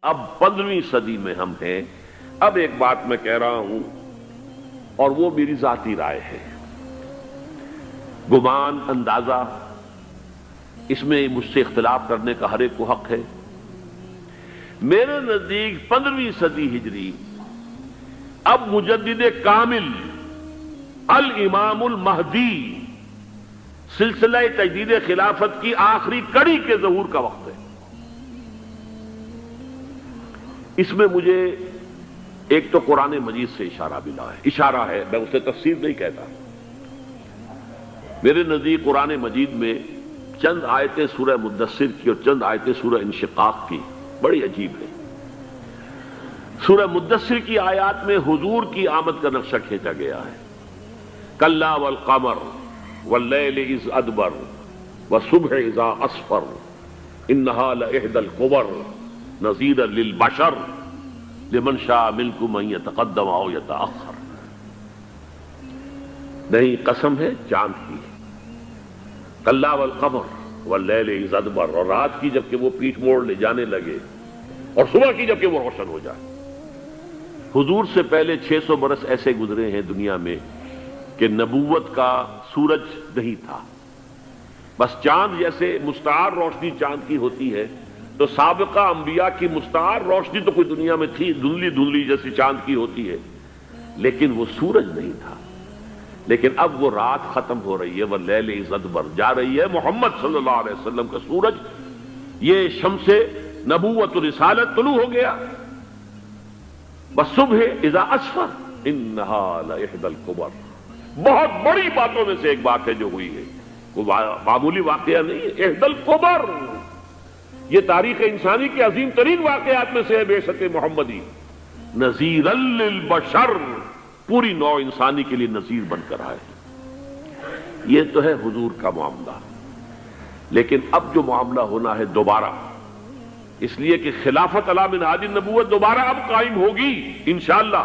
اب 15ویں صدی میں ہم ہیں. اب ایک بات میں کہہ رہا ہوں اور وہ میری ذاتی رائے ہے، گمان، اندازہ، اس میں مجھ سے اختلاف کرنے کا ہر ایک کو حق ہے. میرے نزدیک 15ویں صدی ہجری اب مجدد کامل الامام المہدی سلسلہ تجدید خلافت کی آخری کڑی کے ظہور کا وقت ہے. اس میں مجھے ایک تو قرآن مجید سے اشارہ ملا ہے، اشارہ ہے، میں اسے تفسیر نہیں کہتا. میرے نزدیک قرآن مجید میں چند آیتیں سورہ مدثر کی اور چند آیتیں سورہ انشقاق کی بڑی عجیب ہے. سورہ مدثر کی آیات میں حضور کی آمد کا نقشہ کھینچا گیا ہے. کلا والقمر واللیل اذ ادبر والصبح اذا اسفر انہا لإحدی الکبر نذیرا للبشر لمن شاء منکم ان یتقدم او یتأخر. نہیں، قسم ہے چاند کی. کلا والقمر واللیل اذ ادبر، اور رات کی جبکہ وہ پیٹھ موڑ لے جانے لگے اور صبح کی جبکہ وہ روشن ہو جائے. حضور سے پہلے 600 برس ایسے گزرے ہیں دنیا میں کہ نبوت کا سورج نہیں تھا. بس چاند جیسے مستعار روشنی چاند کی ہوتی ہے تو سابقہ انبیاء کی مستعار روشنی تو کوئی دنیا میں تھی، دھندلی دھندلی جیسی چاند کی ہوتی ہے، لیکن وہ سورج نہیں تھا. لیکن اب وہ رات ختم ہو رہی ہے، وہ لیل اذ ادبر جا رہی ہے. محمد صلی اللہ علیہ وسلم کا سورج، یہ شمس نبوت و رسالت طلوع ہو گیا. والصبح اذا اسفر انہا لإحدی الکبر. بہت بڑی باتوں میں سے ایک بات ہے جو ہوئی ہے، وہ معمولی واقعہ نہیں ہے. احدی الکبر، یہ تاریخ انسانی کے عظیم ترین واقعات میں سے ہے بعثت محمدی. نذیرا للبشر، پوری نوع انسانی کے لیے نذیر بن کر آئے. یہ تو ہے حضور کا معاملہ. لیکن اب جو معاملہ ہونا ہے دوبارہ، اس لیے کہ خلافت علی منہاج النبوت دوبارہ اب قائم ہوگی انشاءاللہ.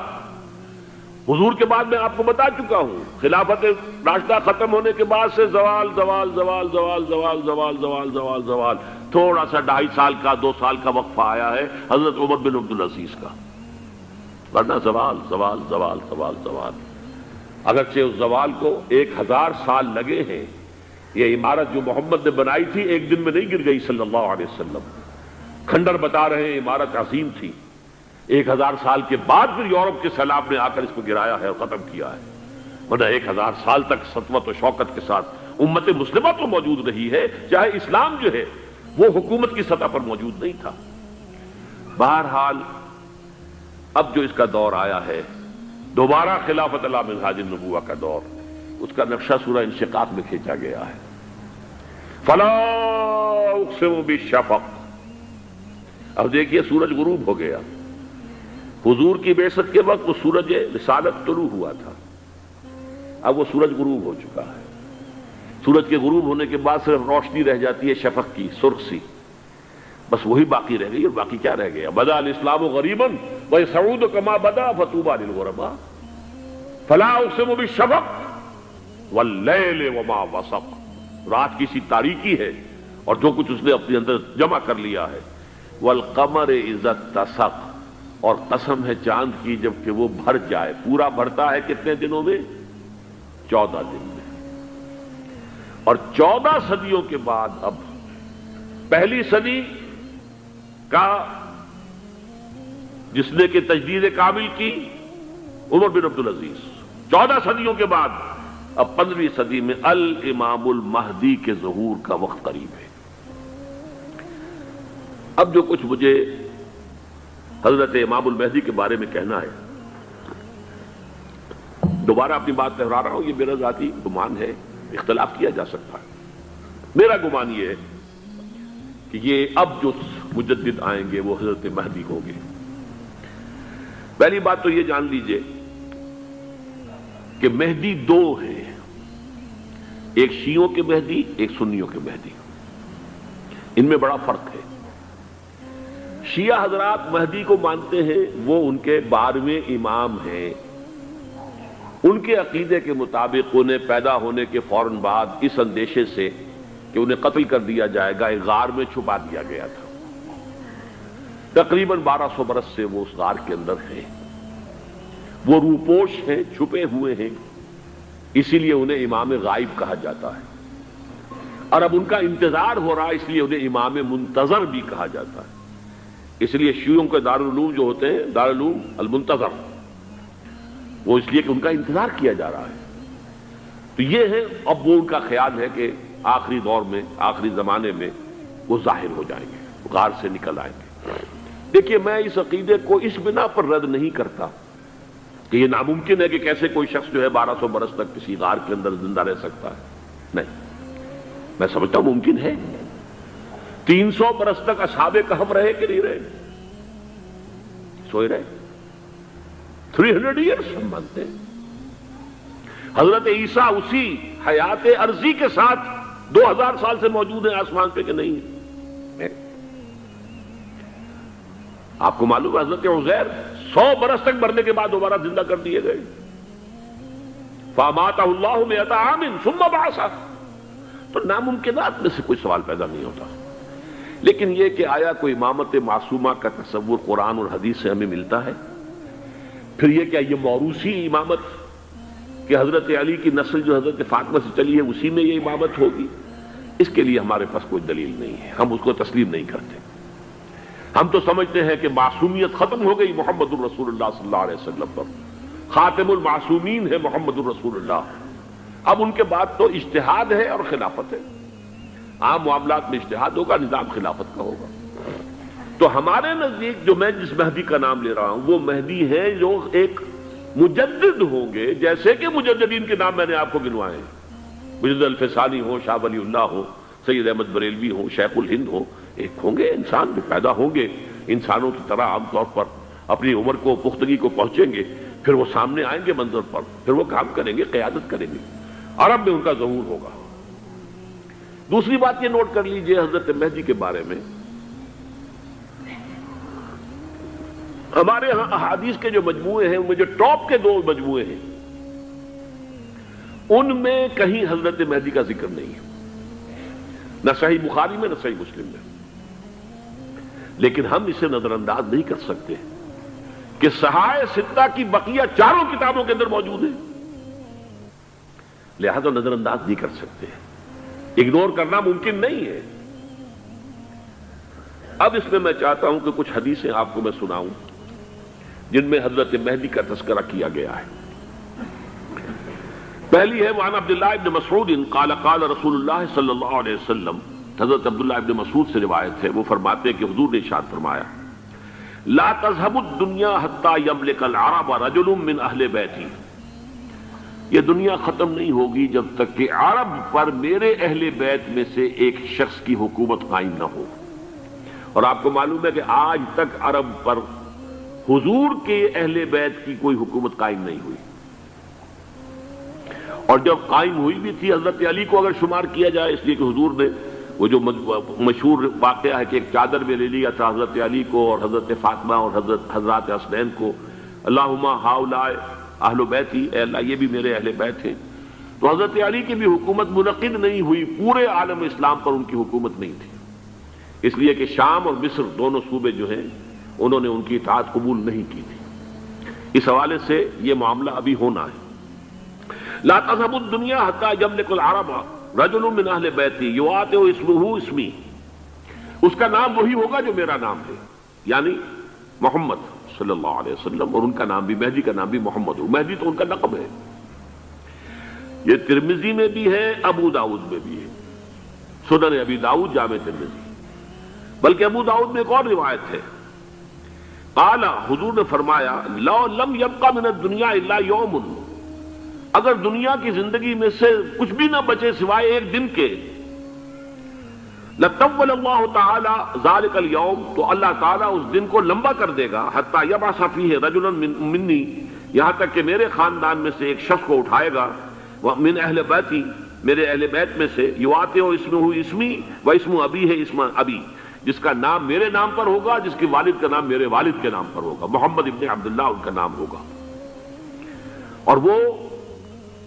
حضور کے بعد میں آپ کو بتا چکا ہوں، خلافت راشدہ ختم ہونے کے بعد سے زوال زوال زوال زوال زوال زوال زوال زوال زوال، تھوڑا سا 2.5 سال کا 2 سال کا وقفہ آیا ہے حضرت عمر بن عبدالعزیز کا، ورنہ زوال زوال زوال زوال زوال. اگرچہ اس زوال کو 1000 سال لگے ہیں. یہ عمارت جو محمد نے بنائی تھی ایک دن میں نہیں گر گئی صلی اللہ علیہ وسلم. کھنڈر بتا رہے ہیں عمارت عظیم تھی. 1000 سال کے بعد پھر یورپ کے سیلاب نے آ کر اس کو گرایا ہے اور ختم کیا ہے. ورنہ 1000 سال تک سطوت و شوکت کے ساتھ امت مسلمہ تو موجود رہی ہے، چاہے اسلام جو ہے وہ حکومت کی سطح پر موجود نہیں تھا. بہرحال اب جو اس کا دور آیا ہے دوبارہ خلافت علی منہاج النبوہ کا دور، اس کا نقشہ سورہ انشقاق میں کھینچا گیا ہے. فلا اقسم بالشفق. اب دیکھیے سورج غروب ہو گیا. حضور کی بعثت کے وقت وہ سورج رسالت طلوع ہوا تھا، اب وہ سورج غروب ہو چکا ہے. سورج کے غروب ہونے کے بعد صرف روشنی رہ جاتی ہے شفق کی، سرخ سی، بس وہی باقی رہ گئی. اور باقی کیا رہ گیا؟ بدا الاسلام غریبا ویسعود کما بدا فطوبی للغرباء. فلا اقسم بالشفق واللیل وما وسق. رات کی سی تاریکی ہے اور جو کچھ اس نے اپنے اندر جمع کر لیا ہے. والقمر اذا اتسق، اور قسم ہے چاند کی جبکہ وہ بھر جائے. پورا بھرتا ہے کتنے دنوں میں؟ 14 دن میں. اور 14 صدیوں کے بعد اب پہلی صدی کا جس نے کہ تجدید کامل کی عمر بن عبدالعزیز، 14 صدیوں کے بعد اب 15ویں صدی میں الامام المہدی کے ظہور کا وقت قریب ہے. اب جو کچھ مجھے حضرت امام المہدی کے بارے میں کہنا ہے، دوبارہ اپنی بات دہرا رہا ہوں، یہ میرا ذاتی گمان ہے، اختلاف کیا جا سکتا ہے. میرا گمان یہ ہے کہ یہ اب جو مجدد آئیں گے وہ حضرت مہدی ہوں گے. پہلی بات تو یہ جان لیجئے کہ مہدی 2 ہیں، ایک شیعوں کے مہدی، ایک سنیوں کے مہدی. ان میں بڑا فرق ہے. شیعہ حضرات مہدی کو مانتے ہیں، وہ ان کے 12ویں امام ہیں. ان کے عقیدے کے مطابق انہیں پیدا ہونے کے فوراً بعد اس اندیشے سے کہ انہیں قتل کر دیا جائے گا ایک غار میں چھپا دیا گیا تھا. تقریباً 1200 برس سے وہ اس غار کے اندر ہیں، وہ روپوش ہیں، چھپے ہوئے ہیں، اسی لیے انہیں امام غائب کہا جاتا ہے، اور اب ان کا انتظار ہو رہا ہے، اس لیے انہیں امام منتظر بھی کہا جاتا ہے۔ اس لیے شیعوں کے دارالعلوم جو ہوتے ہیں، دارالعلوم المنتظر، وہ اس لیے کہ ان کا انتظار کیا جا رہا ہے۔ تو یہ ہے، اب وہ ان کا خیال ہے کہ آخری دور میں، آخری زمانے میں وہ ظاہر ہو جائیں گے، غار سے نکل آئیں گے۔ دیکھیے، میں اس عقیدے کو اس بنا پر رد نہیں کرتا کہ یہ ناممکن ہے کہ کیسے کوئی شخص جو ہے 1200 برس تک کسی غار کے اندر زندہ رہ سکتا ہے، نہیں، میں سمجھتا ہوں ممکن ہے۔ 300 برس تک اصحاب کہف رہے کہ نہیں رہے؟ سوئے رہے۔ 300 ایئرس ہم مانتے ہیں۔ حضرت عیسیٰ اسی حیات عرضی کے ساتھ 2000 سال سے موجود ہیں آسمان پہ کہ نہیں ہے؟ آپ کو معلوم ہے حضرت عزیر 100 برس تک مرنے کے بعد دوبارہ زندہ کر دیے گئے۔ فَأَمَاتَهُ اللَّهُ مِئَةَ عَامٍ ثُمَّ بَعَثَهُ۔ تو ناممکنات میں سے کوئی سوال پیدا نہیں ہوتا، لیکن یہ کہ آیا کوئی امامت معصومہ کا تصور قرآن اور حدیث سے ہمیں ملتا ہے؟ پھر یہ کیا یہ موروثی امامت کہ حضرت علی کی نسل جو حضرت فاطمہ سے چلی ہے اسی میں یہ امامت ہوگی؟ اس کے لیے ہمارے پاس کوئی دلیل نہیں ہے، ہم اس کو تسلیم نہیں کرتے۔ ہم تو سمجھتے ہیں کہ معصومیت ختم ہو گئی محمد الرسول اللہ صلی اللہ علیہ وسلم پر، خاتم المعصومین ہے محمد الرسول اللہ۔ اب ان کے بعد تو اجتہاد ہے اور خلافت ہے، عام معاملات میں اجتہاد ہوگا، نظام خلافت کا ہوگا۔ تو ہمارے نزدیک جو میں جس مہدی کا نام لے رہا ہوں وہ مہدی ہے جو ایک مجدد ہوں گے، جیسے کہ مجددین کے نام میں نے آپ کو گنوائے ہیں، مجدد الفسانی ہو، شاہ ولی اللہ ہو، سید احمد بریلوی ہو، شیخ الہند ہو، ایک ہوں گے انسان جو پیدا ہوں گے انسانوں کی طرح، عام طور پر اپنی عمر کو، پختگی کو پہنچیں گے، پھر وہ سامنے آئیں گے منظر پر، پھر وہ کام کریں گے، قیادت کریں گے، عرب میں ان کا ظہور ہوگا۔ دوسری بات یہ نوٹ کر لیجئے حضرت مہدی کے بارے میں، ہمارے ہاں احادیث کے جو مجموعے ہیں ان میں جو ٹاپ کے 2 مجموعے ہیں ان میں کہیں حضرت مہدی کا ذکر نہیں ہے، نہ صحیح بخاری میں نہ صحیح مسلم میں، لیکن ہم اسے نظر انداز نہیں کر سکتے کہ صحائح ستہ کی بقیہ 4 کتابوں کے اندر موجود ہے، لہذا نظر انداز نہیں کر سکتے، اگنور کرنا ممکن نہیں ہے۔ اب اس میں چاہتا ہوں کہ کچھ حدیثیں آپ کو میں سناؤں جن میں حضرت مہدی کا تذکرہ کیا گیا ہے۔ پہلی ہے وعن عبداللہ ابن مسعود قال قال رسول اللہ صلی اللہ علیہ وسلم، حضرت عبداللہ ابن مسعود سے روایت ہے، وہ فرماتے ہیں کہ حضور نے ارشاد فرمایا لا تذهب الدنيا حتى يملك العرب رجل من اہل بیتی، یہ دنیا ختم نہیں ہوگی جب تک کہ عرب پر میرے اہل بیت میں سے ایک شخص کی حکومت قائم نہ ہو۔ اور آپ کو معلوم ہے کہ آج تک عرب پر حضور کے اہل بیت کی کوئی حکومت قائم نہیں ہوئی، اور جب قائم ہوئی بھی تھی حضرت علی کو اگر شمار کیا جائے، اس لیے کہ حضور نے وہ جو مشہور واقعہ ہے کہ ایک چادر میں لے لیا تھا حضرت علی کو اور حضرت فاطمہ اور حضرات حسنین کو، اللہم ہؤلاء اہل بیتی، اے اللہ یہ بھی میرے اہل بیت ہیں، تو حضرت علی کی بھی حکومت منعقد نہیں ہوئی، پورے عالم اسلام پر ان کی حکومت نہیں تھی، اس لیے کہ شام اور مصر دونوں صوبے جو ہیں انہوں نے ان کی اطاعت قبول نہیں کی تھی۔ اس حوالے سے یہ معاملہ ابھی ہونا ہے۔ لا تذهب الدنيا حتى يملك العرب رجل من اہل بیتی یواطئ اسمہ اسمی، اس کا نام وہی ہوگا جو میرا نام ہے، یعنی محمد صلی اللہ علیہ وسلم، اور ان کا نام بھی، مہدی کا نام بھی محمد ہو، مہدی تو ان کا لقب ہے۔ یہ ترمذی میں بھی ہے، ابو داؤد میں بھی ہے، سنن ابی داؤد، جامع ترمذی، بلکہ ابو داؤد میں ایک اور روایت ہے، قال، حضور نے فرمایا لو لم يبقى من الدنيا الا يوم، اگر دنیا کی زندگی میں سے کچھ بھی نہ بچے سوائے ایک دن کے، لطول اللہ تعالی ذلك اليوم، تو اللہ تعالیٰ اس دن کو لمبا کر دے گا، حتی یبعث فیہ رجلا منی، یہاں تک کہ میرے خاندان میں سے ایک شخص کو اٹھائے گا، من اہل بیتی، میرے اہل بیت میں سے، یواطئ اسمہ اسمی و اسم ابی ہے اسم ابی، جس کا نام میرے نام پر ہوگا، جس کے والد کا نام میرے والد کے نام پر ہوگا، محمد ابن عبداللہ ان کا نام ہوگا، اور وہ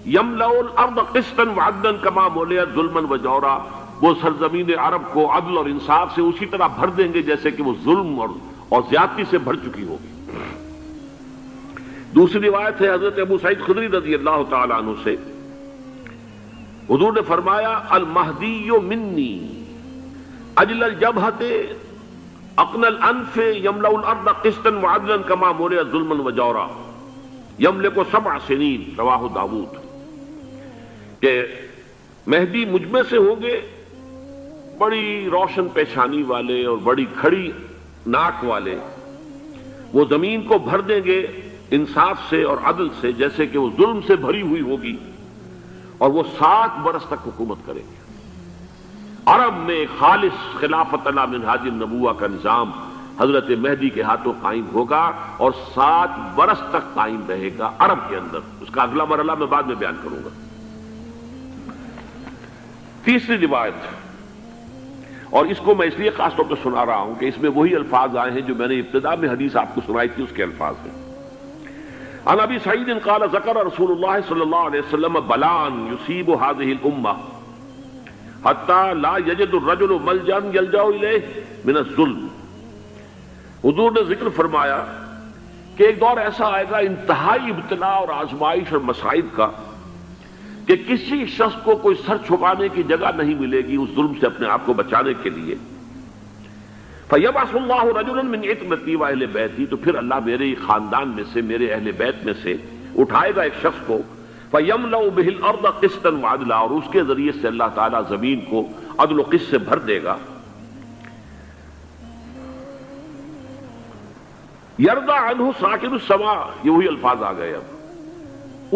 یملأ الارض قسطا وعدلا کما ملئت ظلما وجورا، وہ سرزمین عرب کو عدل اور انصاف سے اسی طرح بھر دیں گے جیسے کہ وہ ظلم اور زیادتی سے بھر چکی ہوگی۔ دوسری روایت ہے حضرت ابو سعید خدری رضی اللہ تعالی عنہ سے، حضور نے فرمایا المہدی منی اجل الجبہۃ اقن الانف یملأ الارض قسطا وعدلا کما ملئ ظلما وجورا یملک 7 سنین، رواہ داؤد، کہ مہدی مجھ میں سے ہوں گے بڑی روشن پیشانی والے اور بڑی کھڑی ناک والے، وہ زمین کو بھر دیں گے انصاف سے اور عدل سے، جیسے کہ وہ ظلم سے بھری ہوئی ہوگی، اور وہ 7 برس تک حکومت کریں گے۔ عرب میں خالص خلافت علی منہاج النبوہ کا نظام حضرت مہدی کے ہاتھوں قائم ہوگا اور 7 برس تک قائم رہے گا عرب کے اندر۔ اس کا اگلا مرحلہ میں بعد میں بیان کروں گا۔ تیسری روایت، اور اس کو میں اس لیے خاص طور پہ سنا رہا ہوں کہ اس میں وہی الفاظ آئے ہیں جو میں نے ابتدا میں حدیث آپ کو سنائی تھی، اس کے الفاظ ہیں۔ عن ابی سعید قال ذکر رسول اللہ صلی اللہ علیہ وسلم بلان یصیب هذه الامہ حتی لا یجد الرجل ملجا یلجا الیہ من الظلم۔ حضور نے ذکر فرمایا کہ ایک دور ایسا آئے گا انتہائی ابتلا اور آزمائش اور مصائب کا کہ کسی شخص کو کوئی سر چھپانے کی جگہ نہیں ملے گی اس ظلم سے اپنے آپ کو بچانے کے لیے۔ فَيَبْعَثُ اللَّهُ رَجُلًا مِّنْ عِتْرَتِي وَأَهْلِ بَيْتِي، تو پھر اللہ میرے خاندان میں سے، میرے اہل بیت میں سے اٹھائے گا ایک شخص کو، فَيَمْلَأُ بِهِ الْأَرْضَ قِسْطًا وَعَدْلًا، اور اس کے ذریعے سے اللہ تعالیٰ زمین کو عدل و قسط سے بھر دے گا۔ يَرْضَى عَنْهُ سَاكِنُ السَّمَاءِ، یہ وہی الفاظ آ گئے، اب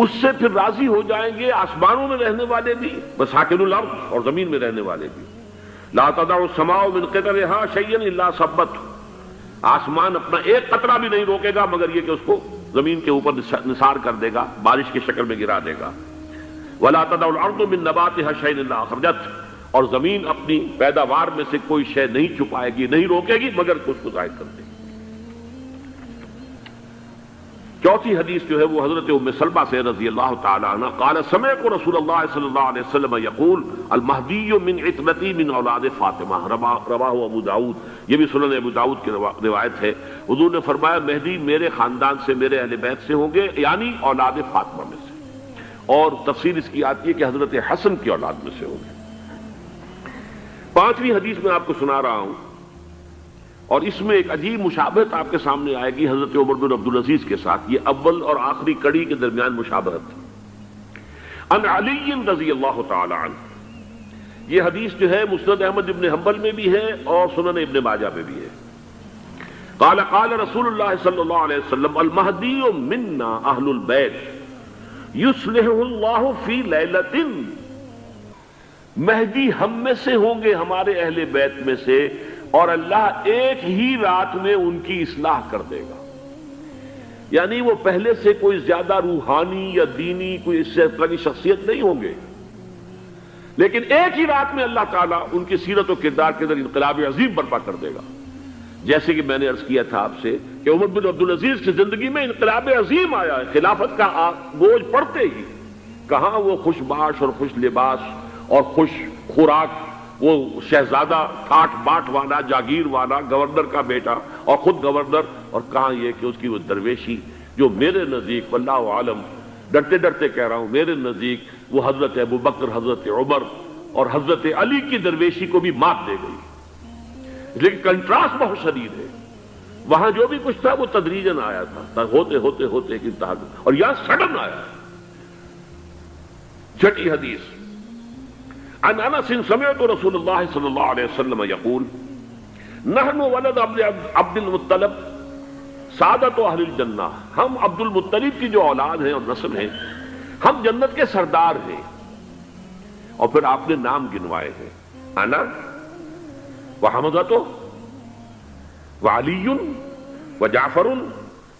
اس سے پھر راضی ہو جائیں گے آسمانوں میں رہنے والے بھی، وَسَاكِنُ الْأَرْضِ، اور زمین میں رہنے والے بھی۔ لا تدع السماء من قطرها شيئا الا ثبته، آسمان اپنا ایک قطرہ بھی نہیں روکے گا مگر یہ کہ اس کو زمین کے اوپر نثار کر دے گا، بارش کی شکل میں گرا دے گا۔ ولا تدع الارض من نباتها شيئا الا اخرجته، اور زمین اپنی پیداوار میں سے کوئی شے نہیں چھپائے گی، نہیں روکے گی مگر اس کو ظاہر کر دے گی۔ چوتھی حدیث جو ہے وہ حضرت ام سلمہ سے رضی اللہ تعالی عنہ قال سمعت رسول اللہ صلی اللہ علیہ وسلم یقول المہدی من عترتی من اولاد فاطمہ، رواہ ابو داؤد، یہ بھی سنن ابو داؤد کی روایت ہے۔ حضور نے فرمایا مہدی میرے خاندان سے، میرے اہل بیت سے ہوں گے، یعنی اولاد فاطمہ میں سے، اور تفسیر اس کی آتی ہے کہ حضرت حسن کی اولاد میں سے ہوں گے۔ پانچویں حدیث میں آپ کو سنا رہا ہوں، اور اس میں ایک عجیب مشابہت آپ کے سامنے آئے گی حضرت عمر بن عبدالعزیز کے ساتھ، یہ اول اور آخری کڑی کے درمیان مشابہت۔ عن علی رضی اللہ تعالی عنہ، یہ حدیث جو ہے مسند احمد ابن حنبل میں بھی ہے اور سنن ابن ماجہ میں بھی ہے۔ قال قال رسول اللہ صلی اللہ علیہ وسلم المہدی منا اہل البیت یصلح اللہ فی لیلۃ، مہدی ہم میں سے ہوں گے، ہمارے اہل بیت میں سے، اور اللہ ایک ہی رات میں ان کی اصلاح کر دے گا۔ یعنی وہ پہلے سے کوئی زیادہ روحانی یا دینی کوئی اس طرح کی شخصیت نہیں ہوں گے، لیکن ایک ہی رات میں اللہ تعالیٰ ان کی سیرت و کردار کے اندر انقلاب عظیم برپا کر دے گا۔ جیسے کہ میں نے عرض کیا تھا آپ سے کہ عمر بن عبدالعزیز کی زندگی میں انقلاب عظیم آیا ہے، خلافت کا بوجھ پڑتے ہی کہاں وہ خوش باش اور خوش لباس اور خوش خوراک، وہ شہزادہ ٹھاٹ باٹ والا، جاگیر والا، گورنر کا بیٹا اور خود گورنر، اور کہاں یہ کہ اس کی وہ درویشی جو میرے نزدیک واللہ عالم، ڈرتے ڈرتے کہہ رہا ہوں، میرے نزدیک وہ حضرت ابو بکر، حضرت عمر اور حضرت علی کی درویشی کو بھی مات دے گئی۔ لیکن کنٹراسٹ بہت شدید ہے، وہاں جو بھی کچھ تھا وہ تدریجاً آیا تھا، ہوتے ہوتے ہوتے ایک انتہا، اور یہاں سڈن آیا۔ چھٹی حدیث، عن انس سمعت رسول اللہ صلی اللہ علیہ وسلم یقول نحن ولد عبد المطلب سعادت اہل الجنہ، ہم عبد المطلب کی جو اولاد ہیں اور نسل ہیں، ہم جنت کے سردار ہیں۔ اور پھر آپ نے نام گنوائے ہیں، انا وحمزۃ وعلی وجعفر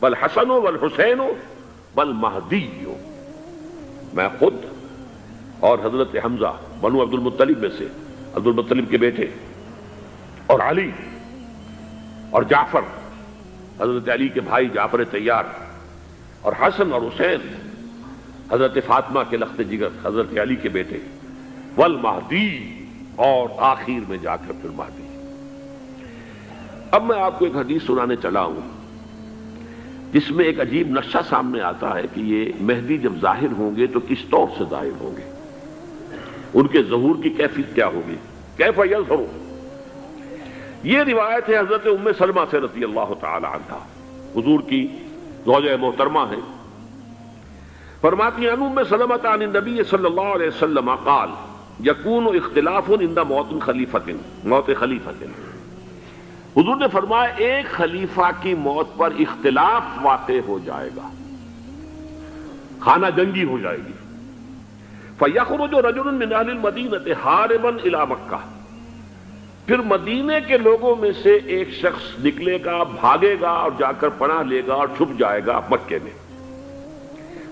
والحسن والحسین والمہدی، میں خود اور حضرت حمزہ بنو عبد المطلب میں سے، عبد المطلب کے بیٹے، اور علی اور جعفر حضرت علی کے بھائی جعفر طیار، اور حسن اور حسین حضرت فاطمہ کے لخت جگر حضرت علی کے بیٹے، والمہدی، اور آخر میں جا کر پھر مہدی۔ اب میں آپ کو ایک حدیث سنانے چلا ہوں جس میں ایک عجیب نقشہ سامنے آتا ہے کہ یہ مہدی جب ظاہر ہوں گے تو کس طور سے ظاہر ہوں گے، ان کے ظہور کی کیفیت کیا ہوگی، کیف یظہر۔ یہ روایت ہے حضرت ام سلمہ سے رضی اللہ تعالی عنہا، حضور کی زوجہ محترمہ ہے، فرماتی ہیں ام سلمہ عن النبی صلی اللہ علیہ وسلم قال یکون اختلاف عند موت خلیفۃ، موت خلیفۃ، حضور نے فرمایا ایک خلیفہ کی موت پر اختلاف واقع ہو جائے گا، خانہ جنگی ہو جائے گی۔ فَيَخْرُجُ رَجُلٌ مِّنْ أَهْلِ الْمَدِينَةِ حَارِبًا إِلَىٰ مکہ، پھر مدینے کے لوگوں میں سے ایک شخص نکلے گا، بھاگے گا اور جا کر پناہ لے گا اور چھپ جائے گا مکے میں۔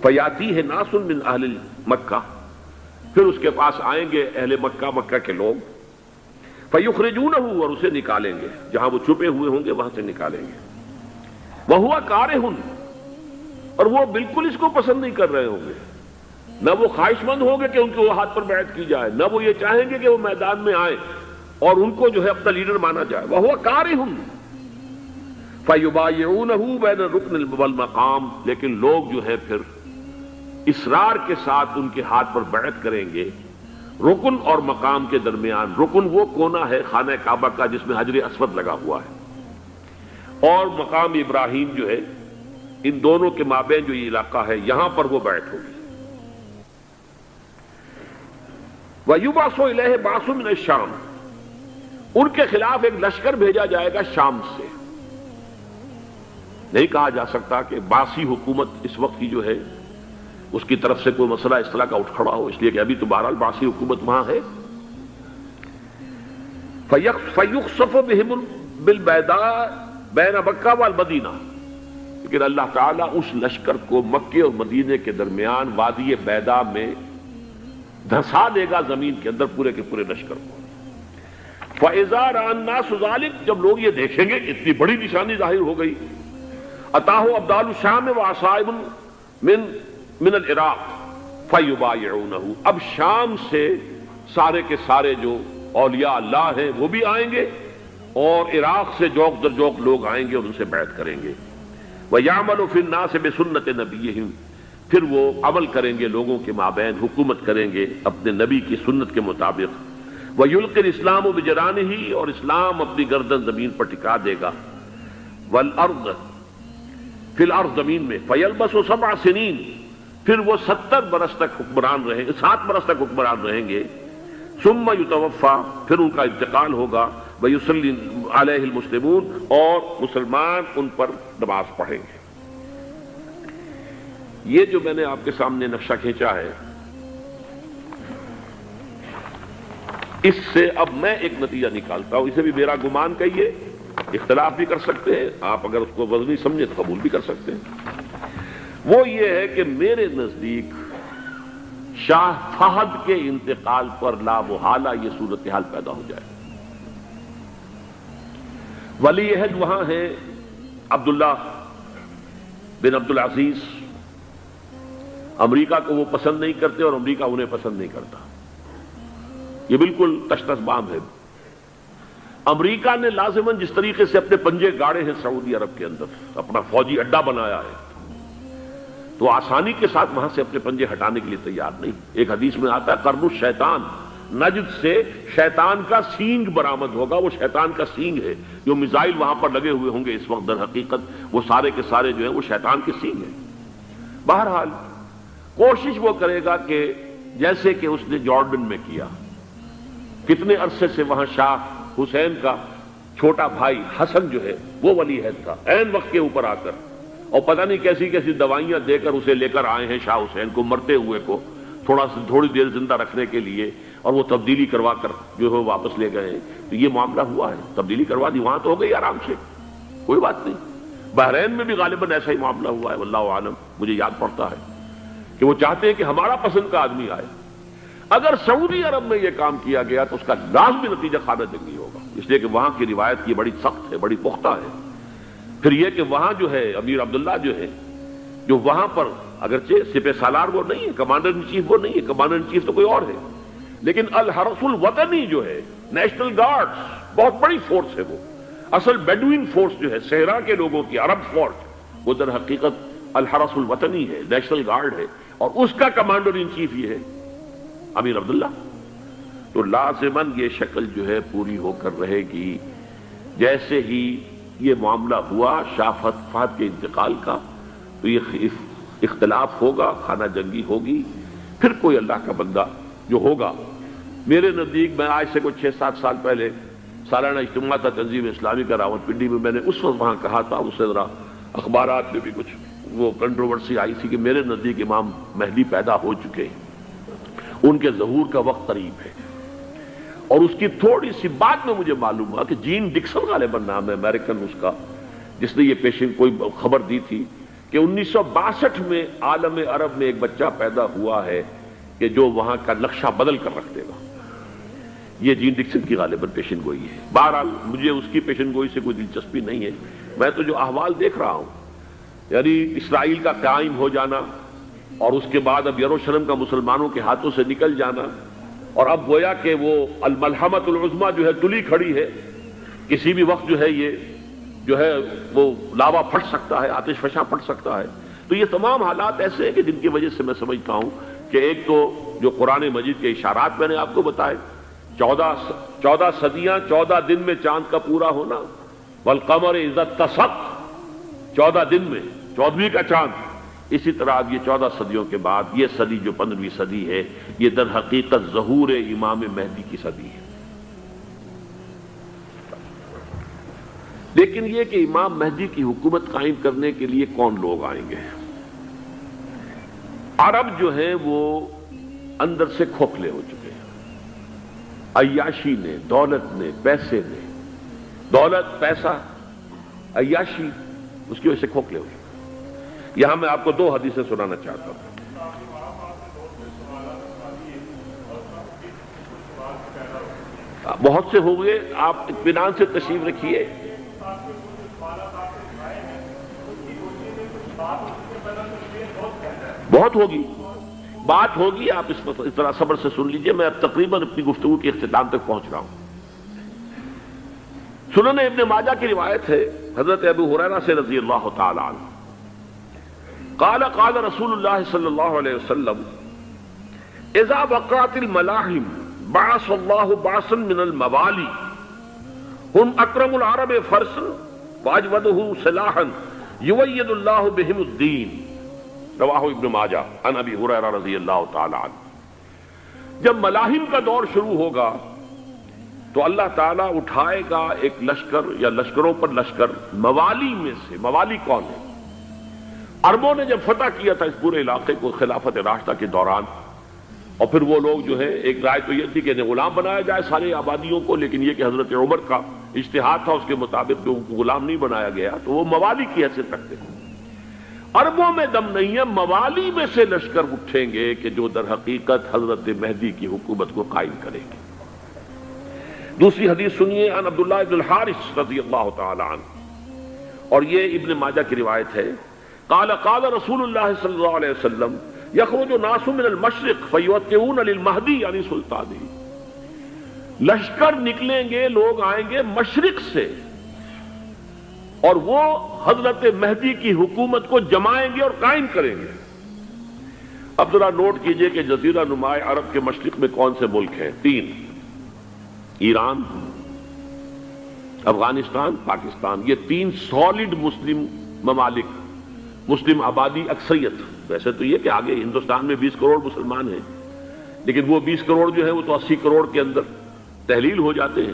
فَيَأْتِيهِ نَاسٌ مِّنْ أَهْلِ مکہ، پھر اس کے پاس آئیں گے اہل مکہ، مکہ کے لوگ، فَيُخْرِجُونَهُ، اور اسے نکالیں گے، جہاں وہ چھپے ہوئے ہوں گے وہاں سے نکالیں گے۔ وَهُوَ كَارِهٌ، اور وہ بالکل اس کو پسند نہیں کر رہے ہوں گے، نہ وہ خواہش مند ہوں گے کہ ان کے وہ ہاتھ پر بیعت کی جائے، نہ وہ یہ چاہیں گے کہ وہ میدان میں آئیں اور ان کو جو ہے اپنا لیڈر مانا جائے۔ وَهُوَ كَارِهٌ فَيُبَايِعُونَهُ بَيْنَ الرُّكْنِ وَالْمَقَامِ، لیکن لوگ جو ہے پھر اصرار کے ساتھ ان کے ہاتھ پر بیعت کریں گے رکن اور مقام کے درمیان۔ رکن وہ کونا ہے خانہ کعبہ کا جس میں حجر اسود لگا ہوا ہے، اور مقام ابراہیم جو ہے، ان دونوں کے مابین جو یہ علاقہ ہے یہاں پر وہ بیعت ہوگی۔ وَيُبْعَثُ إِلَيْهِ بَعْثٌ مِّنَ الشَّامِ، ان کے خلاف ایک لشکر بھیجا جائے گا شام سے۔ نہیں کہا جا سکتا کہ باسی حکومت اس وقت کی جو ہے اس کی طرف سے کوئی مسئلہ اس طرح کا اٹھ کھڑا ہو، اس لیے کہ ابھی تو بہرحال باسی حکومت وہاں ہے۔ فَيُخْسَفُ بِهِمْ بِالْبَيْضَاءِ بَيْنَ مَکَّہ وَالْمَدِینَہ، لیکن اللہ تعالیٰ اس لشکر کو مکے اور مدینے کے درمیان وادی بیضاء میں دھسا دے گا، زمین کے اندر پورے کے پورے لشکر کو۔ فَإِذَا رَأَى النَّاسُ ذَلِكَ، جب لوگ یہ دیکھیں گے اتنی بڑی نشانی ظاہر ہو گئی، أَتَاهُ أَبْدَالُ الشَّامِ وَعَصَائِبٌ من العراق فَيُبَايِعُونَهُ، اب شام سے سارے کے سارے جو اولیاء اللہ ہیں وہ بھی آئیں گے، اور عراق سے جوق در جوق لوگ آئیں گے اور ان سے بیعت کریں گے۔ وَيَعْمَلُ فِي النَّاسِ بِسُنَّةِ نَبِيِّهِمْ، پھر وہ عمل کریں گے لوگوں کے مابین، حکومت کریں گے اپنے نبی کی سنت کے مطابق۔ وَيُلْقِي الْإِسْلَامُ بِجَرَانِهِ، اور اسلام اپنی گردن زمین پر ٹکا دے گا۔ وَالْأَرْض فِي الْأَرْض، زمین میں۔ فَيَلْبَسُ 7 سنین، پھر وہ 70 برس تک حکمران رہیں، 7 برس تک حکمران رہیں گے۔ ثم يتوفى، پھر ان کا انتقال ہوگا۔ ويصلي عليه المسلمون، اور مسلمان ان پر نماز پڑھیں گے۔ یہ جو میں نے آپ کے سامنے نقشہ کھینچا ہے، اس سے اب میں ایک نتیجہ نکالتا ہوں، اسے بھی میرا گمان کہیے، اختلاف بھی کر سکتے ہیں آپ، اگر اس کو وزنی سمجھے تو قبول بھی کر سکتے ہیں۔ وہ یہ ہے کہ میرے نزدیک شاہ فہد کے انتقال پر لا محالہ یہ صورتحال پیدا ہو جائے۔ ولی عہد وہاں ہے عبداللہ بن عبدالعزیز، امریکہ کو وہ پسند نہیں کرتے اور امریکہ انہیں پسند نہیں کرتا، یہ بالکل تشخص بام ہے۔ امریکہ نے لازماً جس طریقے سے اپنے پنجے گاڑے ہیں سعودی عرب کے اندر، اپنا فوجی اڈا بنایا ہے، تو آسانی کے ساتھ وہاں سے اپنے پنجے ہٹانے کے لیے تیار نہیں۔ ایک حدیث میں آتا ہے قرن الشیطان، نجد سے شیطان کا سینگ برآمد ہوگا، وہ شیطان کا سینگ ہے، جو میزائل وہاں پر لگے ہوئے ہوں گے اس وقت، در حقیقت وہ سارے کے سارے جو ہیں وہ شیطان کے سینگ ہیں۔ بہرحال کوشش وہ کرے گا کہ جیسے کہ اس نے جارڈن میں کیا، کتنے عرصے سے وہاں شاہ حسین کا چھوٹا بھائی حسن جو ہے وہ ولی عہد تھا، عین وقت کے اوپر آ کر، اور پتہ نہیں کیسی کیسی دوائیاں دے کر اسے لے کر آئے ہیں شاہ حسین کو، مرتے ہوئے کو تھوڑی دیر زندہ رکھنے کے لیے، اور وہ تبدیلی کروا کر جو ہے واپس لے گئے ہیں۔ تو یہ معاملہ ہوا ہے، تبدیلی کروا دی، وہاں تو ہو گئی آرام سے، کوئی بات نہیں۔ بحرین میں بھی غالباً ایسا ہی معاملہ ہوا ہے، واللہ عالم، مجھے یاد پڑتا ہے کہ وہ چاہتے ہیں کہ ہمارا پسند کا آدمی آئے۔ اگر سعودی عرب میں یہ کام کیا گیا تو اس کا لازمی نتیجہ خانہ جنگی ہوگا، اس لیے کہ وہاں کی روایت کی بڑی سخت ہے، بڑی پختہ ہے۔ پھر یہ کہ وہاں جو ہے امیر عبداللہ جو ہے، جو وہاں پر اگرچہ سپہ سالار وہ نہیں ہے، کمانڈر ان چیف وہ نہیں ہے، کمانڈر ان چیف تو کوئی اور ہے، لیکن الحرس الوطنی جو ہے، نیشنل گارڈز، بہت بڑی فورس ہے وہ، اصل بیڈوین فورس جو ہے صحرا کے لوگوں کی عرب فورس، وہ در حقیقت الحرس الوطنی ہے، نیشنل گارڈ ہے، اور اس کا کمانڈر ان چیف یہ ہے امیر عبداللہ. تو لازماً یہ شکل جو ہے پوری ہو کر رہے گی. جیسے ہی یہ معاملہ ہوا شاہ فہد کے انتقال کا تو یہ اختلاف ہوگا، خانہ جنگی ہوگی. پھر کوئی اللہ کا بندہ جو ہوگا، میرے نزدیک، میں آج سے کوئی 6-7 سال پہلے سالانہ اجتماع تھا تنظیم اسلامی کا راولپنڈی میں، میں نے اس وقت وہاں کہا تھا، اس سے ذرا اخبارات میں بھی کچھ وہ کنٹروورسی آئی تھی کہ میرے نزدیک امام مہدی پیدا ہو چکے ہیں، ان کے ظہور کا وقت قریب ہے. اور اس کی تھوڑی سی بات میں مجھے معلوم ہوا کہ جین ڈکسن غالباً نام ہے امریکن اس کا، جس نے یہ پیشن کوئی خبر دی تھی کہ 1962 میں عالم عرب میں ایک بچہ پیدا ہوا ہے کہ جو وہاں کا نقشہ بدل کر رکھ دے گا. یہ جین ڈکسن کی غالباً پیشن گوئی ہے. بہرحال مجھے اس کی پیشن گوئی سے کوئی دلچسپی نہیں ہے. میں تو جو احوال دیکھ رہا ہوں، یعنی اسرائیل کا قائم ہو جانا اور اس کے بعد اب یروشلم کا مسلمانوں کے ہاتھوں سے نکل جانا، اور اب گویا کہ وہ الملحمۃ العظمیٰ جو ہے تلی کھڑی ہے، کسی بھی وقت جو ہے یہ جو ہے وہ لاوا پھٹ سکتا ہے، آتش فشاں پھٹ سکتا ہے. تو یہ تمام حالات ایسے ہیں کہ جن کی وجہ سے میں سمجھتا ہوں کہ ایک تو جو قرآن مجید کے اشارات میں نے آپ کو بتائے، 14 صدیاں 14 دن میں چاند کا پورا ہونا، والقمر اذا اتسق، 14 دن میں 14ویں کا چاند. اسی طرح اب یہ 14 صدیوں کے بعد یہ صدی جو 15ویں صدی ہے، یہ در حقیقت ظہور امام مہدی کی صدی ہے. لیکن یہ کہ امام مہدی کی حکومت قائم کرنے کے لیے کون لوگ آئیں گے؟ عرب جو ہیں وہ اندر سے کھوکھلے ہو چکے ہیں. عیاشی نے، دولت نے، پیسے نے، دولت، پیسہ، عیاشی، اس کی وجہ سے کھوکھلے ہو چکے ہیں. یہاں میں آپ کو 2 حدیثیں سنانا چاہتا ہوں. بہت سے ہو گئے، آپ اطمینان سے تشریف رکھیے. بہت ہوگی، بات ہوگی، آپ اس طرح صبر سے سن لیجئے. میں اب تقریباً اپنی گفتگو کے اختتام تک پہنچ رہا ہوں. سنن ابن ماجہ کی روایت ہے حضرت ابو ہریرہ سے رضی اللہ تعالی عنہ، قال قال رسول اللہ صلی اللہ علیہ وسلم اذا وقعت الملاحم بعث اللہ بعثا من الموالی هم اکرم العرب فرسا واجودہ سلاحا یوید اللہ بہم الدین. رواہ ابن ماجہ عن ابی ہریرہ رضی اللہ تعالی عنہ. جب ملاحم کا دور شروع ہوگا تو اللہ تعالیٰ اٹھائے گا ایک لشکر یا لشکروں پر لشکر موالی میں سے. موالی کون ہے؟ عربوں نے جب فتح کیا تھا اس پورے علاقے کو خلافت راشدہ کے دوران، اور پھر وہ لوگ جو ہے، ایک رائے تو یہ تھی کہ انہیں غلام بنایا جائے سارے آبادیوں کو، لیکن یہ کہ حضرت عمر کا اجتہاد تھا اس کے مطابق کہ ان کو غلام نہیں بنایا گیا، تو وہ موالی کی حیثیت رکھتے ہیں. عربوں میں دم نہیں ہے، موالی میں سے لشکر اٹھیں گے کہ جو در حقیقت حضرت مہدی کی حکومت کو قائم کریں گے. دوسری حدیث سنیے عن عبداللہ ابن الحارث رضی اللہ تعالی عنہ، اور یہ ابن ماجہ کی روایت ہے. قال قال رسول اللہ صلی اللہ علیہ وسلم یخرج ناس من المشرق فیوطئون للمہدی یعنی سلطانی. لشکر نکلیں گے، لوگ آئیں گے مشرق سے، اور وہ حضرت مہدی کی حکومت کو جمائیں گے اور قائم کریں گے. اب ذرا نوٹ کیجئے کہ جزیرہ نماء عرب کے مشرق میں کون سے ملک ہیں؟ 3: ایران، افغانستان، پاکستان. یہ 3 سالڈ مسلم ممالک، مسلم آبادی اکثریت. ویسے تو یہ کہ آگے ہندوستان میں 20 کروڑ مسلمان ہیں، لیکن وہ 20 کروڑ جو ہے وہ تو 80 کروڑ کے اندر تحلیل ہو جاتے ہیں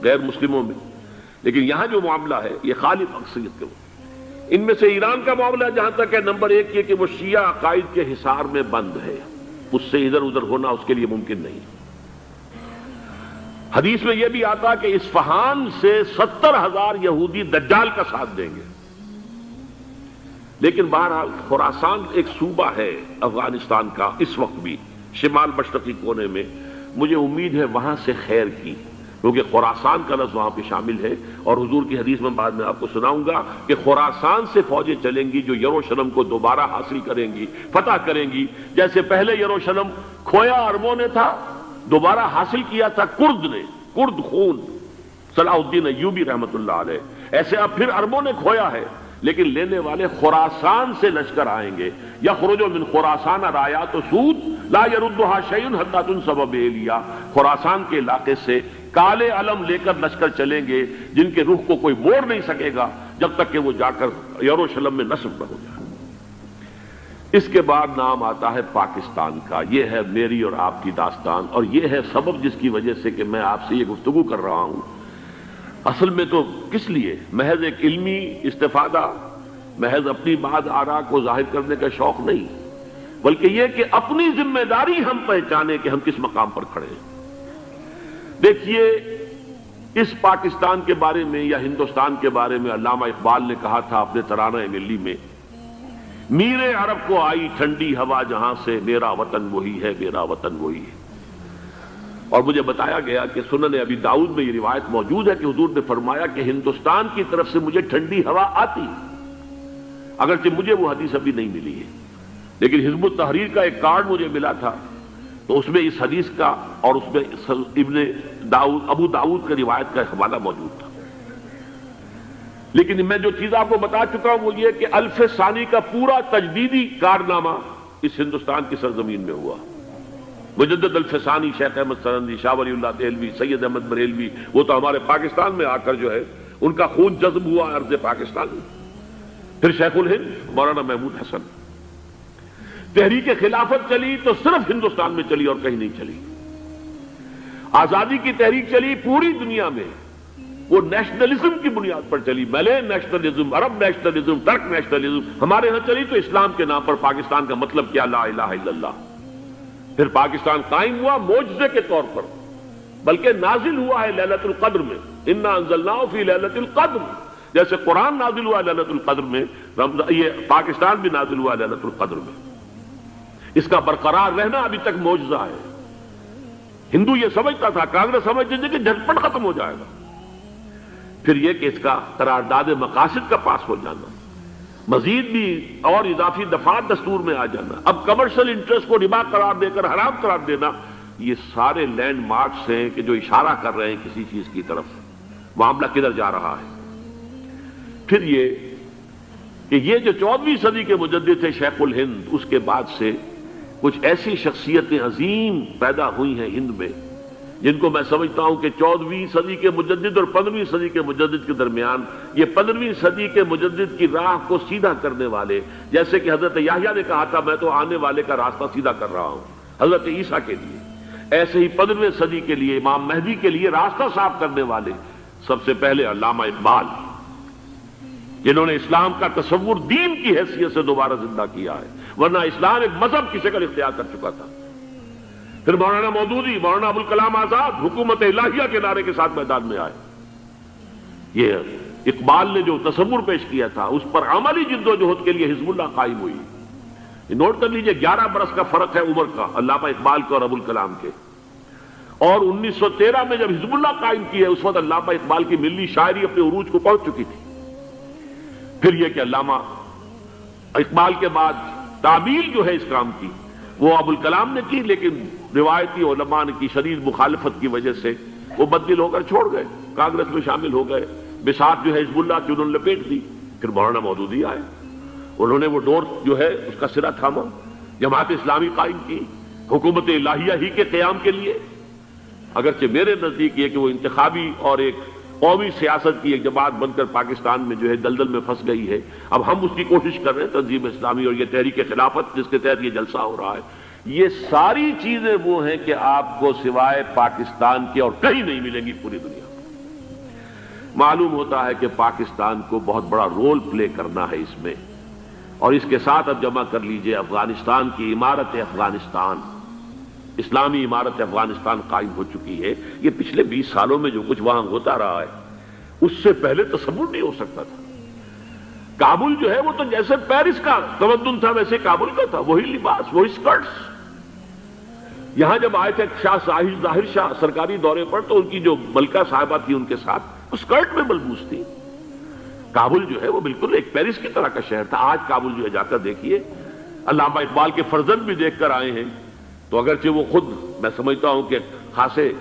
غیر مسلموں میں. لیکن یہاں جو معاملہ ہے یہ خالص اکثریت کے. ان میں سے ایران کا معاملہ جہاں تک ہے، نمبر 1 یہ کہ وہ شیعہ عقائد کے حصار میں بند ہے، اس سے ادھر ادھر ہونا اس کے لیے ممکن نہیں. حدیث میں یہ بھی آتا کہ اصفہان سے 70,000 یہودی دجال کا ساتھ دیں گے. لیکن بہرحال خراسان ایک صوبہ ہے افغانستان کا اس وقت بھی شمال مشرقی کونے میں، مجھے امید ہے وہاں سے خیر کی، کیونکہ خراسان کا لفظ وہاں پہ شامل ہے. اور حضور کی حدیث میں بعد میں آپ کو سناؤں گا کہ خراسان سے فوجیں چلیں گی جو یروشلم کو دوبارہ حاصل کریں گی، فتح کریں گی. جیسے پہلے یروشلم کھویا عربوں نے تھا، دوبارہ حاصل کیا تھا کرد نے، کرد خون صلاح الدین ایوبی رحمت اللہ علیہ. ایسے اب پھر عربوں نے کھویا ہے، لیکن لینے والے خراسان سے لشکر آئیں گے. یخرج من خراسان رایات سود لا یردها شیء حتی تنصب بإیلیا. خراسان کے علاقے سے کالے علم لے کر لشکر چلیں گے جن کے رخ کو کوئی موڑ نہیں سکے گا جب تک کہ وہ جا کر یروشلم میں نصب نہ ہو جائے. اس کے بعد نام آتا ہے پاکستان کا. یہ ہے میری اور آپ کی داستان، اور یہ ہے سبب جس کی وجہ سے کہ میں آپ سے یہ گفتگو کر رہا ہوں. اصل میں تو کس لیے؟ محض ایک علمی استفادہ، محض اپنی بات آراء کو ظاہر کرنے کا شوق نہیں، بلکہ یہ کہ اپنی ذمہ داری ہم پہچانیں کہ ہم کس مقام پر کھڑے ہیں. دیکھیے، اس پاکستان کے بارے میں یا ہندوستان کے بارے میں علامہ اقبال نے کہا تھا اپنے ترانہ ملی میں، میرے عرب کو آئی ٹھنڈی ہوا جہاں سے، میرا وطن وہی ہے، میرا وطن وہی ہے. اور مجھے بتایا گیا کہ سنن ابی داؤد میں یہ روایت موجود ہے کہ حضور نے فرمایا کہ ہندوستان کی طرف سے مجھے ٹھنڈی ہوا آتی، اگرچہ مجھے وہ حدیث ابھی نہیں ملی ہے، لیکن حزب التحریر کا ایک کارڈ مجھے ملا تھا، تو اس میں اس حدیث کا اور اس میں ابو داؤد کا روایت کا حوالہ موجود تھا. لیکن میں جو چیز آپ کو بتا چکا ہوں وہ یہ کہ الف ثانی کا پورا تجدیدی کارنامہ اس ہندوستان کی سرزمین میں ہوا. مجدد الف ثانی شیخ احمد سرندی، شاہ ولی اللہ دہلوی، سید احمد بریلوی، وہ تو ہمارے پاکستان میں آ کر جو ہے ان کا خون جذب ہوا ارض پاکستان میں. پھر شیخ الہند مولانا محمود حسن. تحریک خلافت چلی تو صرف ہندوستان میں چلی اور کہیں نہیں چلی. آزادی کی تحریک چلی پوری دنیا میں، وہ نیشنلزم کی بنیاد پر چلی، ملے نیشنلزم، عرب نیشنلزم، ترک نیشنلزم. ہمارے ہاں چلی تو اسلام کے نام پر پاکستان کا مطلب کیا؟ لا الہ الا اللہ. پھر پاکستان قائم ہوا معجزے کے طور پر، بلکہ نازل ہوا ہے لیلۃ القدر میں. انا انزلناہ فی لیلۃ القدر، جیسے قرآن نازل ہوا لیلۃ القدر میں، یہ پاکستان بھی نازل ہوا لیلۃ القدر میں. اس کا برقرار رہنا ابھی تک معجزہ ہے. ہندو یہ سمجھتا تھا، کانگریس سمجھتی تھی کہ جھٹپٹ ختم ہو جائے گا. پھر یہ کہ اس کا قرارداد مقاصد کا پاس ہو جانا، مزید بھی اور اضافی دفعات دستور میں آ جانا، اب کمرشل انٹرسٹ کو ربا قرار دے کر حرام قرار دینا، یہ سارے لینڈ مارکس ہیں کہ جو اشارہ کر رہے ہیں کسی چیز کی طرف، معاملہ کدھر جا رہا ہے. پھر یہ کہ یہ جو 14ویں صدی کے مجدد تھے شیخ الہند، اس کے بعد سے کچھ ایسی شخصیتیں عظیم پیدا ہوئی ہیں ہند میں جن کو میں سمجھتا ہوں کہ 14ویں صدی کے مجدد اور 15ویں صدی کے مجدد کے درمیان یہ 15ویں صدی کے مجدد کی راہ کو سیدھا کرنے والے، جیسے کہ حضرت یحییٰ نے کہا تھا میں تو آنے والے کا راستہ سیدھا کر رہا ہوں حضرت عیسیٰ کے لیے، ایسے ہی 15ویں صدی کے لیے امام مہدی کے لیے راستہ صاف کرنے والے سب سے پہلے علامہ اقبال، جنہوں نے اسلام کا تصور دین کی حیثیت سے دوبارہ زندہ کیا ہے، ورنہ اسلام ایک مذہب کی شکل اختیار کر چکا تھا. پھر مولانا مودودی، مولانا ابوالکلام آزاد حکومت الہیہ کے نعرے کے ساتھ میدان میں آئے. یہ اقبال نے جو تصور پیش کیا تھا اس پر عملی جدوجہد کے لیے حزب اللہ قائم ہوئی. نوٹ کر لیجئے 11 برس کا فرق ہے عمر کا علامہ اقبال کے اور ابوالکلام کے. اور 1913 میں جب حزب اللہ قائم کی ہے اس وقت علامہ اقبال کی ملی شاعری اپنے عروج کو پہنچ چکی تھی. پھر یہ کہ علامہ اقبال کے بعد تعبیل جو ہے اس کام کی وہ ابوالکلام نے کی، لیکن روایتی علماء کی شدید مخالفت کی وجہ سے وہ بددل ہو کر چھوڑ گئے، کانگریس میں شامل ہو گئے، بساط جو ہے حزب اللہ کی انہوں نے لپیٹ دی. پھر مولانا مودودی آئے، انہوں نے وہ ڈور جو ہے اس کا سرا تھاما، جماعت اسلامی قائم کی حکومت الہیہ ہی کے قیام کے لیے. اگرچہ میرے نزدیک یہ کہ وہ انتخابی اور ایک قومی سیاست کی ایک جماعت بن کر پاکستان میں جو ہے دلدل میں پھنس گئی ہے، اب ہم اس کی کوشش کر رہے ہیں تنظیم اسلامی اور یہ تحریک خلافت جس کے تحت یہ جلسہ ہو رہا ہے. یہ ساری چیزیں وہ ہیں کہ آپ کو سوائے پاکستان کے اور کہیں نہیں ملیں گی پوری دنیا میں. معلوم ہوتا ہے کہ پاکستان کو بہت بڑا رول پلے کرنا ہے اس میں، اور اس کے ساتھ اب جمع کر لیجئے افغانستان کی عمارت افغانستان، اسلامی عمارت افغانستان قائم ہو چکی ہے. یہ پچھلے 20 سالوں میں جو کچھ وہاں ہوتا رہا ہے اس سے پہلے تصور نہیں ہو سکتا تھا. کابل جو ہے وہ تو جیسے پیرس کا تمدن تھا ویسے کابل کا تھا، وہی لباس، وہی سکرٹس. یہاں جب آئے تھے شاہ ظاہر شاہ سرکاری دورے پر تو ان کی جو ملکہ صاحبہ تھی ان کے ساتھ وہ سکرٹ میں ملبوس تھی. کابل جو ہے وہ بالکل ایک پیرس کی طرح کا شہر تھا. آج کابل جو ہے جا کر دیکھیے، علامہ اقبال کے فرزند بھی دیکھ کر آئے ہیں، تو اگرچہ وہ خود میں سمجھتا ہوں کہ خاصے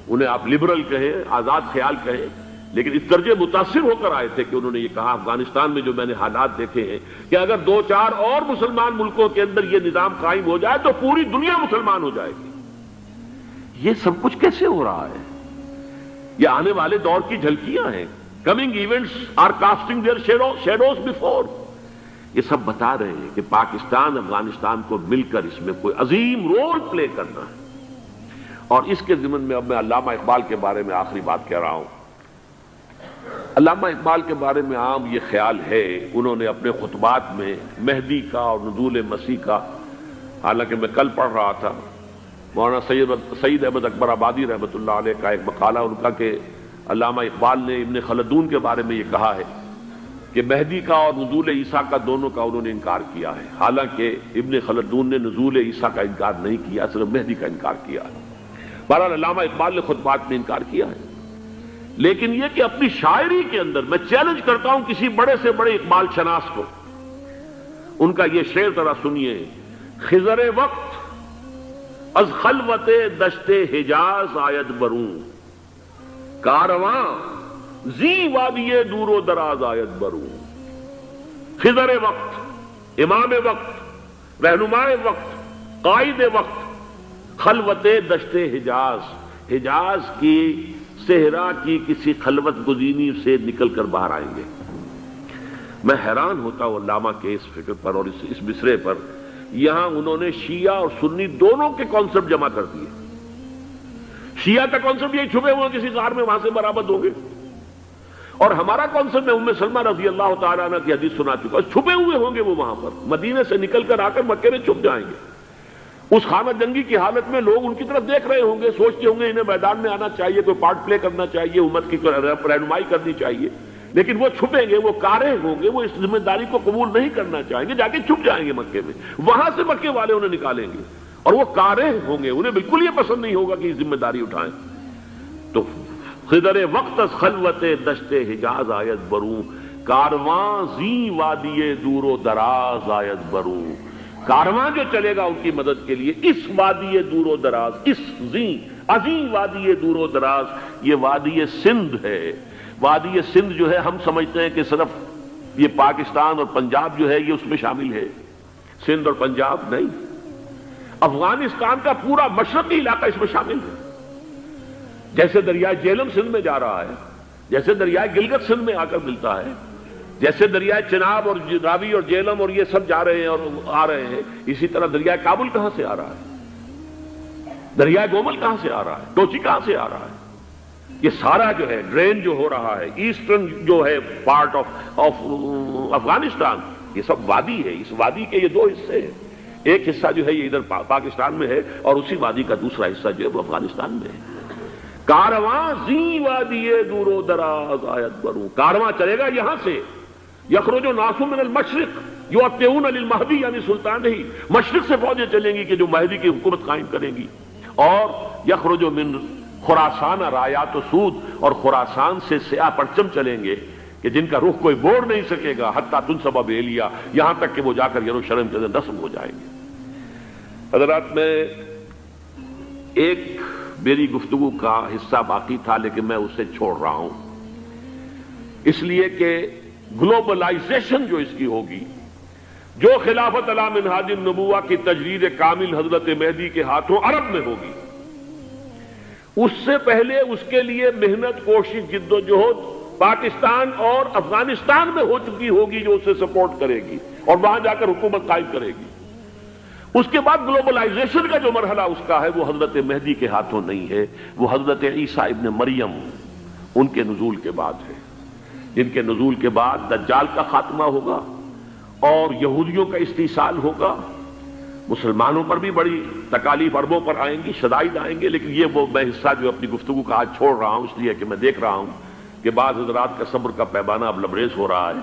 انہیں آپ لبرل کہیں، آزاد خیال کہیں، لیکن اس درجے متاثر ہو کر آئے تھے کہ انہوں نے یہ کہا افغانستان میں جو میں نے حالات دیکھے ہیں کہ اگر 2-4 اور مسلمان ملکوں کے اندر یہ نظام قائم ہو جائے تو پوری دنیا مسلمان ہو جائے گی۔ یہ سب کچھ کیسے ہو رہا ہے؟ یہ آنے والے دور کی جھلکیاں ہیں۔ Coming events are casting their shadows before. یہ سب بتا رہے ہیں کہ پاکستان افغانستان کو مل کر اس میں کوئی عظیم رول پلے کرنا ہے۔ اور اس کے ضمن میں اب میں علامہ اقبال کے بارے میں آخری بات کہہ رہا ہوں۔ علامہ اقبال کے بارے میں عام یہ خیال ہے، انہوں نے اپنے خطبات میں مہدی کا اور نزول مسیح کا، حالانکہ میں کل پڑھ رہا تھا مولانا سید احمد اکبر آبادی رحمۃ اللہ علیہ کا ایک مقالہ ان کا کہ علامہ اقبال نے ابن خلدون کے بارے میں یہ کہا ہے کہ مہدی کا اور نزول عیسیٰ کا دونوں کا انہوں نے انکار کیا ہے، حالانکہ ابن خلدون نے نزول عیسیٰ کا انکار نہیں کیا، صرف مہدی کا انکار کیا ہے۔ بہرحال علامہ اقبال نے خطبات میں انکار کیا ہے، لیکن یہ کہ اپنی شاعری کے اندر میں چیلنج کرتا ہوں کسی بڑے سے بڑے اقبال شناس کو، ان کا یہ شعر ذرا سنیے: خضر وقت از خلوت دشت حجاز آید بروں، کارواں زی وادی دور و دراز آید بروں۔ خضر وقت، امام وقت، رہنمائے وقت، قائد وقت، خلوت دشت حجاز، حجاز کی صحرا کی کسی خلوت گزینی سے نکل کر باہر آئیں گے۔ میں حیران ہوتا ہوں علامہ کے اس فکر پر اور اس مصرے پر۔ یہاں انہوں نے شیعہ اور سنی دونوں کے کانسیپٹ جمع کر دیے۔ شیعہ کا کانسیپٹ یہی چھپے ہوئے کسی غار میں وہاں سے برآمد ہوں گے، اور ہمارا کانسیپٹ میں ام سلمہ رضی اللہ تعالیٰ عنہ کی حدیث سنا چکا، چھپے ہوئے ہوں گے وہ وہاں پر، مدینے سے نکل کر آ کر مکے میں چھپ جائیں گے۔ اس خانہ جنگی کی حالت میں لوگ ان کی طرف دیکھ رہے ہوں گے، سوچتے ہوں گے انہیں میدان میں آنا چاہیے، کوئی پارٹ پلے کرنا چاہیے، امت کی رہنمائی کرنی چاہیے، لیکن وہ چھپیں گے، وہ کارے ہوں گے، وہ اس ذمہ داری کو قبول نہیں کرنا چاہیں گے، جا کے چھپ جائیں گے مکے میں، وہاں سے مکے والے انہیں نکالیں گے، اور وہ کارے ہوں گے، انہیں بالکل یہ پسند نہیں ہوگا کہ یہ ذمہ داری اٹھائیں۔ تو خضر وقت از خلوت دشت حجاز آید بروں، کارواں زی وادی دور و دراز آید بروں۔ کارواں جو چلے گا ان کی مدد کے لیے اس وادی دور و دراز، اس عظیم وادی دور و دراز، یہ وادی سندھ ہے۔ وادی سندھ جو ہے ہم سمجھتے ہیں کہ صرف یہ پاکستان اور پنجاب جو ہے یہ اس میں شامل ہے، سندھ اور پنجاب نہیں، افغانستان کا پورا مشرقی علاقہ اس میں شامل ہے۔ جیسے دریائے جیلم سندھ میں جا رہا ہے، جیسے دریائے گلگت سندھ میں آ کر ملتا ہے، جیسے دریائے چناب اور راوی اور جیلم اور یہ سب جا رہے ہیں اور آ رہے ہیں، اسی طرح دریائے کابل کہاں سے آ رہا ہے، دریائے گومل کہاں سے آ رہا ہے، ٹوچی کہاں سے آ رہا ہے، یہ سارا جو ہے ڈرین جو ہو رہا ہے، ایسٹرن جو ہے پارٹ آف افغانستان، یہ سب وادی ہے۔ اس وادی کے یہ دو حصے ہیں، ایک حصہ جو ہے یہ ادھر پاکستان میں ہے، اور اسی وادی کا دوسرا حصہ جو ہے وہ افغانستان میں ہے۔ کارواں زی وادی دور و دراز آیت بروں، کارواں چلے گا یہاں سے، یخرج الناس من المشرق یؤتون للمہدی یعنی سلطان ہی، مشرق سے فوجیں چلیں گی کہ جو مہدی کی حکومت قائم کریں گی، اور یخرج من خراسان رایات و سود، اور خراسان سے سیاہ پرچم چلیں گے کہ جن کا رخ کوئی موڑ نہیں سکے گا، حتیٰ تنصب بیلیا، یہاں تک کہ وہ جا کر یروشلم کے اندر نصب ہو جائیں گے۔ حضرات، میں ایک میری گفتگو کا حصہ باقی تھا لیکن میں اسے چھوڑ رہا ہوں، اس لیے کہ گلوبلائزیشن جو اس کی ہوگی، جو خلافت علی منہاج النبوہ کی تجرید کامل حضرت مہدی کے ہاتھوں عرب میں ہوگی، اس سے پہلے اس کے لیے محنت، کوشش، جد و جہد پاکستان اور افغانستان میں ہو چکی ہوگی جو اسے سپورٹ کرے گی اور وہاں جا کر حکومت قائم کرے گی۔ اس کے بعد گلوبلائزیشن کا جو مرحلہ اس کا ہے وہ حضرت مہدی کے ہاتھوں نہیں ہے، وہ حضرت عیسیٰ ابن مریم ان کے نزول کے بعد ہے، جن کے نزول کے بعد دجال کا خاتمہ ہوگا اور یہودیوں کا استحصال ہوگا، مسلمانوں پر بھی بڑی تکالیف عربوں پر آئیں گی، شدائد آئیں گے، لیکن یہ وہ میں حصہ جو اپنی گفتگو کا آج چھوڑ رہا ہوں اس لیے کہ میں دیکھ رہا ہوں کہ بعض حضرات کا صبر کا پیمانہ اب لبریز ہو رہا ہے۔